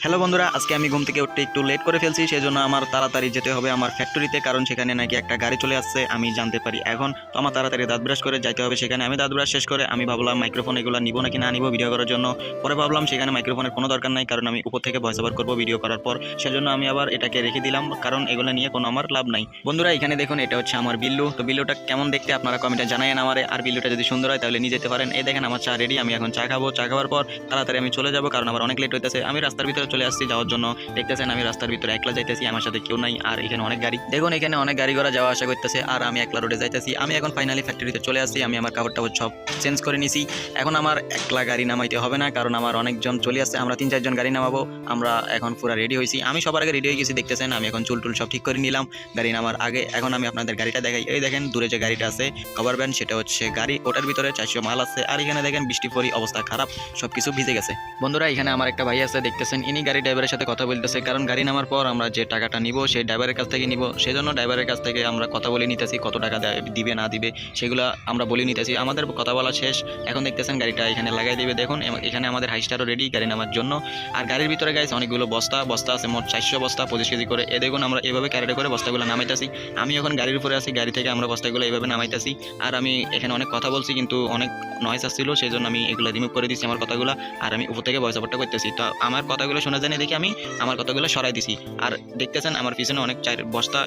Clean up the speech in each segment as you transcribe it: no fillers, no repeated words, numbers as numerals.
Hello বন্ধুরা, আজকে আমি ঘুম থেকে উঠতে একটু লেট করে ফেলছি, সেজন্য আমার তাড়াতাড়ি যেতে হবে আমার ফ্যাক্টরিতে, কারণ সেখানে নাকি একটা গাড়ি চলে আসছে আমি জানতে পারি এখন। তো আমার তাড়াতাড়ি দাঁত ব্রাশ করে যাইতে হবে সেখানে। আমি দাঁত ব্রাশ শেষ করে আমি ভাবলাম মাইক্রোফোন এগুলো নিব নাকি না নিব ভিডিও করার জন্য। পরে ভাবলাম সেখানে মাইক্রোফোনের কোনো দরকার নাই, কারণ আমি উপর থেকে ভয়েস ওভার করবো ভিডিও করার পর। সেজন্য আমি আবার এটাকে রেখে দিলাম, কারণ এগুলো নিয়ে কোনো আমার লাভ নাই। বন্ধুরা এখানে দেখুন, এটা হচ্ছে আমার বিল্লু। তো বিল্লুটা কেমন দেখতে আপনারা কমেন্টে জানায়েন আমারে। আর বিল্লুটা যদি সুন্দর হয় তাহলে নিয়ে যেতে পারেন। এই দেখেন আমার চা রেডি, আমি এখন চা খাবো। চা খাওয়ার পর তাড়াতাড়ি আমি চলে যাবো, কারণ আমার অনেক লেট হইতেছে। আমি রাস্তার ভিতরে চলে আসছি যাওয়ার জন্য। দেখতেছেন আমি রাস্তার ভিতরে একলা যাইতেছি, আমার সাথে কেউ নাই। আর এখানে অনেক গাড়ি, দেখুন এখানে অনেক গাড়ি ঘোড়া যাওয়া আসা করতেছে, আর আমি একলা রোডে যাইতেছি। আমি এখন ফাইনালি ফ্যাক্টরিতে চলে আসছি। আমি আমার কাপড় টাপড় সব চেঞ্জ করে নিছি। এখন আমার একলা গাড়ি নামাইতে হবে না, কারণ আমার অনেকজন চলে আসছে। আমরা 3-4 জন গাড়ি নামাবো। আমরা এখন পুরো রেডি হয়েছি। আমি সবার আগে রেডি হয়ে গেছি, দেখতেছেন আমি এখন চুল টুল সব ঠিক করে নিলাম গাড়ি নামার আগে। এখন আমি আপনাদের গাড়িটা দেখাই। এই দেখেন দূরে যে গাড়িটা আছে কভার ভ্যান, সেটা হচ্ছে গাড়ি, ওটার ভিতরে 400 মাল আছে। আর এখানে দেখেন বৃষ্টি পরি অবস্থা খারাপ, সবকিছু ভিজে গেছে। বন্ধুরা এখানে আমার একটা ভাই আছে, দেখতেছেন ইনি গাড়ি ড্রাইভারের সাথে কথা বলতেছে, কারণ গাড়ি নামার পর আমরা যে টাকাটা নিব সেই ড্রাইভারের কাছ থেকে নিব। সেজন্য ড্রাইভারের কাছ থেকে আমরা কথা বলে নিতেছি, কত টাকা দিবে না দিবে সেগুলো আমরা বলে নিতেছি। আমাদের কথা বলা শেষ। এখন দেখতেছেন গাড়িটা এখানে লাগাই দিবে। দেখুন এখানে আমাদের হাইস্টারও রেডি গাড়ি নামার জন্য। আর গাড়ির ভিতরে গাইস অনেকগুলো বস্তা বস্তা আছে, মোট 400 বস্তা 25 কেজি করে। এ দেখুন আমরা এভাবে ক্যারেটে করে বস্তাগুলো নামাইতেছি। আমি এখন গাড়ির উপরে আছি, গাড়ি থেকে আমরা বস্তাগুলো এইভাবে নামাইতেছি। আর আমি এখানে অনেক কথা বলছি, কিন্তু অনেক নয়েজ আসছিল, সেই জন্য আমি এগুলো রিমুভ করে দিচ্ছি আমার কথাগুলো। আর আমি উপর থেকে ভয়েস ওভারটা করতেছি। তো আমার কথাগুলো শোনা জানি দেখি আমি আমার কথাগুলো সরাই দিছি। আর দেখতেছেন আমার পিছনে অনেক বস্তা,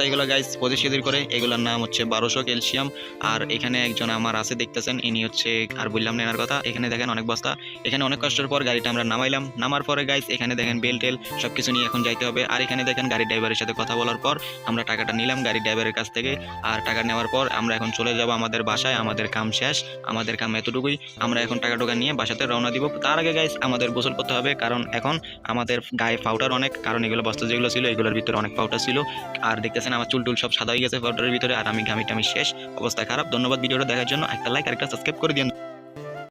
এগুলো গাইস 25 কেজির করে। এগুলোর নাম হচ্ছে 1200 ক্যালসিয়াম। আর এখানে একজন আমার আছে, দেখতেছেন ইনি হচ্ছে, আর বললাম না এনার কথা। এখানে দেখেন অনেক বস্তা। এখানে অনেক কষ্টের পর গাড়িটা আমরা নামাইলাম। নামার পরে গাইস এখানে দেখেন বেল টেল সবকিছু নিয়ে এখন যাইতে হবে। আর এখানে দেখেন গাড়ি ড্রাইভারের সাথে কথা বলার পর আমরা টাকাটা নিলাম গাড়ি ড্রাইভারের কাছ থেকে। আর টাকা নেওয়ার পর আমরা এখন চলে যাব আমাদের বাসায়। আমাদের কাম শেষ, আমাদের কাম এতটুকুই। আমরা এখন টাকা টোকা নিয়ে বাসাতে রওনা দিব। তার আগে গাইস আমাদের গোসল করতে হবে, কারণ এখন আমাদের গায়ে পাউডার অনেক, কারণ এগুলো বস্তা যেগুলো ছিল এগুলোর ভিতরে অনেক পাউডার ছিল। আর দেখতেছেন আমার চুল টুল সব সাদা হয়ে গেছে পাউডারের ভিতরে। আর আমি ঘামি টামি শেষ, অবস্থা খারাপ। ধন্যবাদ ভিডিওটা দেখার জন্য। একটা লাইক আর একটা সাবস্ক্রাইব করে দিন।